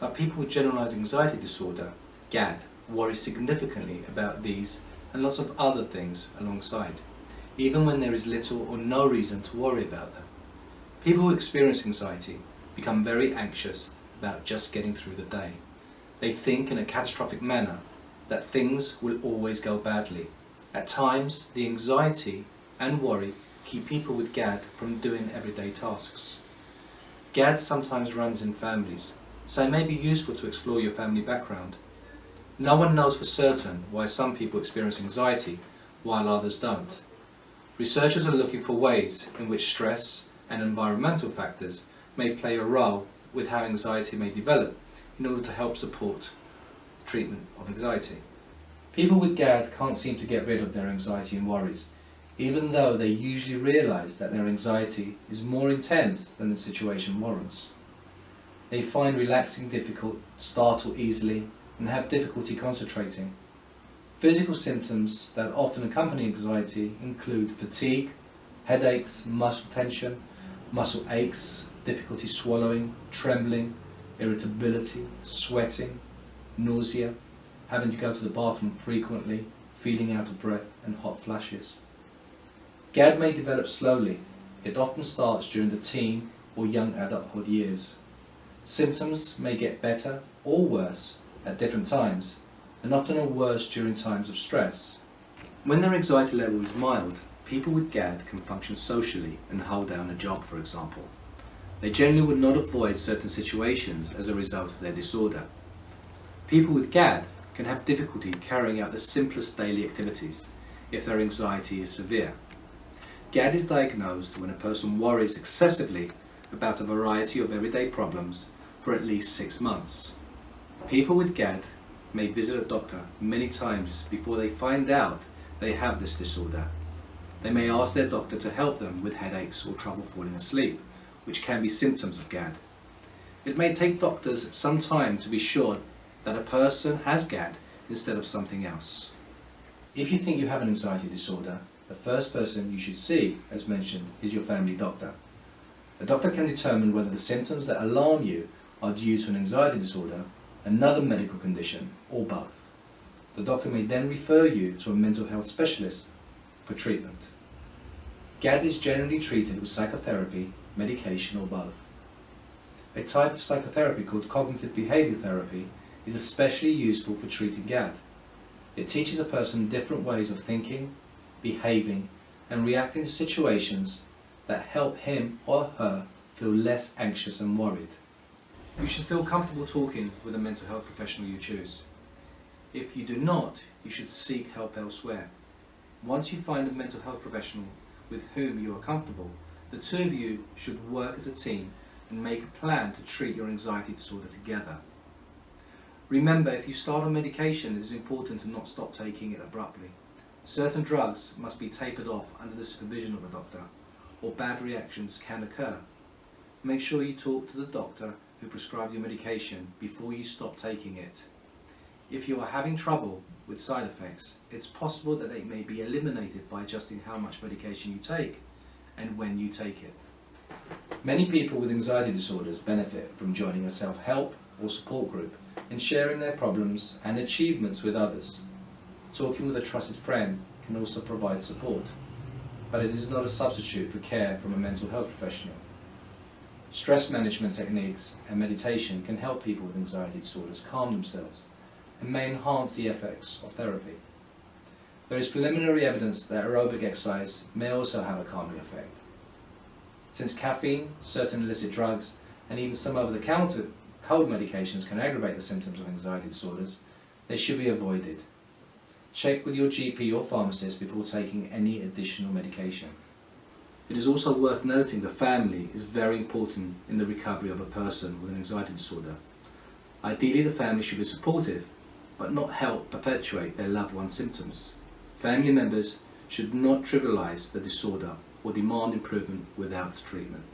But people with generalized anxiety disorder, GAD, worry significantly about these and lots of other things alongside, even when there is little or no reason to worry about them. People who experience anxiety become very anxious about just getting through the day. They think in a catastrophic manner that things will always go badly. At times, the anxiety and worry keep people with GAD from doing everyday tasks. GAD sometimes runs in families, so it may be useful to explore your family background. No one knows for certain why some people experience anxiety while others don't. Researchers are looking for ways in which stress and environmental factors may play a role with how anxiety may develop in order to help support treatment of anxiety. People with GAD can't seem to get rid of their anxiety and worries, even though they usually realise that their anxiety is more intense than the situation warrants. They find relaxing difficult, startle easily, and have difficulty concentrating. Physical symptoms that often accompany anxiety include fatigue, headaches, muscle tension, muscle aches, difficulty swallowing, trembling, irritability, sweating, nausea, having to go to the bathroom frequently, feeling out of breath, and hot flashes. GAD may develop slowly. It often starts during the teen or young adulthood years. Symptoms may get better or worse at different times, and often are worse during times of stress. When their anxiety level is mild, people with GAD can function socially and hold down a job, for example. They generally would not avoid certain situations as a result of their disorder. People with GAD can have difficulty carrying out the simplest daily activities if their anxiety is severe. GAD is diagnosed when a person worries excessively about a variety of everyday problems for at least 6 months. People with GAD may visit a doctor many times before they find out they have this disorder. They may ask their doctor to help them with headaches or trouble falling asleep, which can be symptoms of GAD. It may take doctors some time to be sure that a person has GAD instead of something else. If you think you have an anxiety disorder, the first person you should see, as mentioned, is your family doctor. A doctor can determine whether the symptoms that alarm you are due to an anxiety disorder, another medical condition, or both. The doctor may then refer you to a mental health specialist for treatment. GAD is generally treated with psychotherapy, medication, or both. A type of psychotherapy called cognitive behavior therapy is especially useful for treating GAD. It teaches a person different ways of thinking, behaving, and reacting to situations that help him or her feel less anxious and worried. You should feel comfortable talking with a mental health professional you choose. If you do not, you should seek help elsewhere. Once you find a mental health professional with whom you are comfortable, the two of you should work as a team and make a plan to treat your anxiety disorder together. Remember, if you start on medication, it is important to not stop taking it abruptly. Certain drugs must be tapered off under the supervision of a doctor, or bad reactions can occur. Make sure you talk to the doctor who prescribed your medication before you stop taking it. If you are having trouble with side effects, it's possible that they may be eliminated by adjusting how much medication you take and when you take it. Many people with anxiety disorders benefit from joining a self-help or support group and sharing their problems and achievements with others. Talking with a trusted friend can also provide support, but it is not a substitute for care from a mental health professional. Stress management techniques and meditation can help people with anxiety disorders calm themselves and may enhance the effects of therapy. There is preliminary evidence that aerobic exercise may also have a calming effect. Since caffeine, certain illicit drugs, and even some over-the-counter cold medications can aggravate the symptoms of anxiety disorders, they should be avoided. Check with your GP or pharmacist before taking any additional medication. It is also worth noting that family is very important in the recovery of a person with an anxiety disorder. Ideally, the family should be supportive, but not help perpetuate their loved one's symptoms. Family members should not trivialize the disorder or demand improvement without treatment.